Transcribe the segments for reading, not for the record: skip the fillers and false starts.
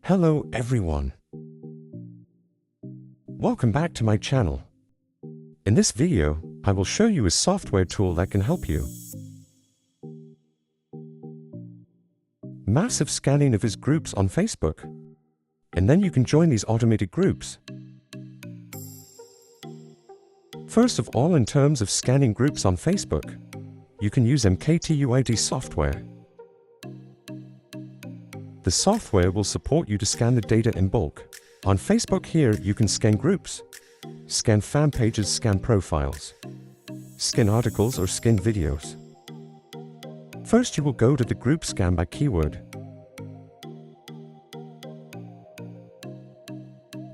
Hello everyone. Welcome back to my channel. In this video, I will show you a software tool that can help you. Massive scanning of his groups on Facebook. And then you can join these automated groups. First of all, in terms of scanning groups on Facebook, you can use MKTUID software. The software will support you to scan the data in bulk. On Facebook here, you can scan groups, scan fan pages, scan profiles, scan articles or scan videos. First, you will go to the group scan by keyword.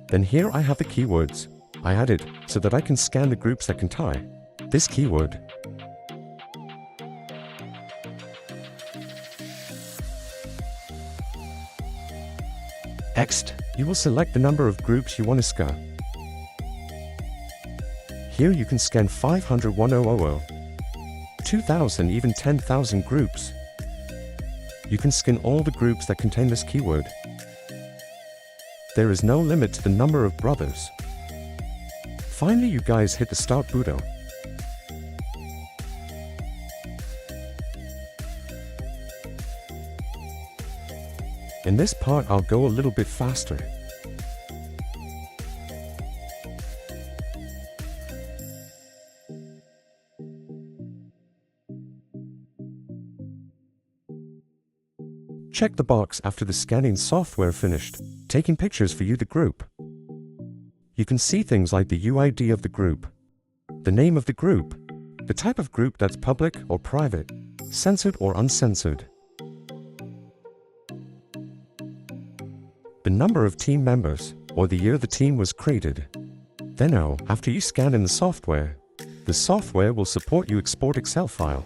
Then here I have the keywords I added so that I can scan the groups that can tie this keyword. Next, you will select the number of groups you want to scan. Here you can scan 500, 1000, 2000, even 10,000 groups. You can scan all the groups that contain this keyword. There is no limit to the number of brothers. Finally, you guys hit the Start Button. In this part, I'll go a little bit faster. Check the box after the scanning software finished, taking pictures for you the group. You can see things like the UID of the group, the name of the group, the type of group that's public or private, censored or uncensored, the number of team members, or the year the team was created. Then now, after you scan in the software will support you export Excel file.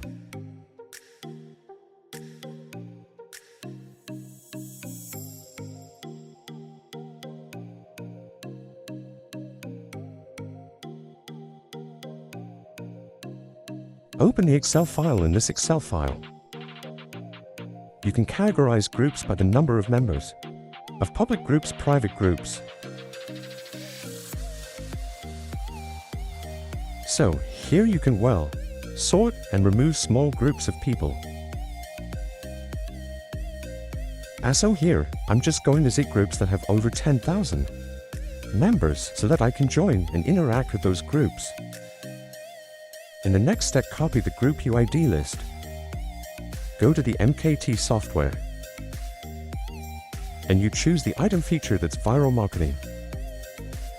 Open the Excel file. In this Excel file, you can categorize groups by the number of members, of public groups, private groups. So, here you can sort and remove small groups of people. So here, I'm just going to see groups that have over 10,000 members so that I can join and interact with those groups. In the next step, copy the group UID list. Go to the MKT software. And you choose the item feature that's viral marketing.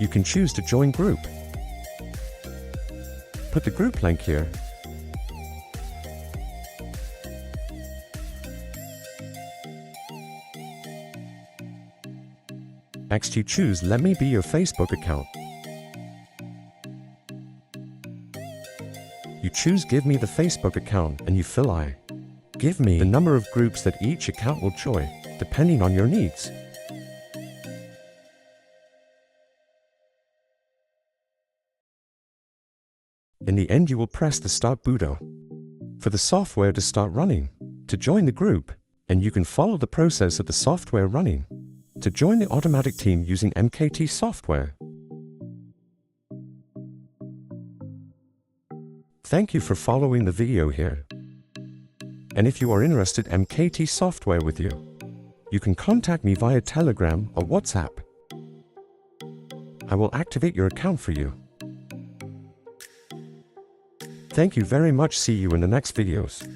You can choose to join group. Put the group link here. Next, you choose Let me be your Facebook account. You choose Give me the Facebook account and you fill give me the number of groups that each account will join, depending on your needs. In the end, you will press the Start button for the software to start running, to join the group, and you can follow the process of the software running to join the automatic team using MKT software. Thank you for following the video here. And if you are interested in MKT software with you, you can contact me via Telegram or WhatsApp. I will activate your account for you. Thank you very much. See you in the next videos.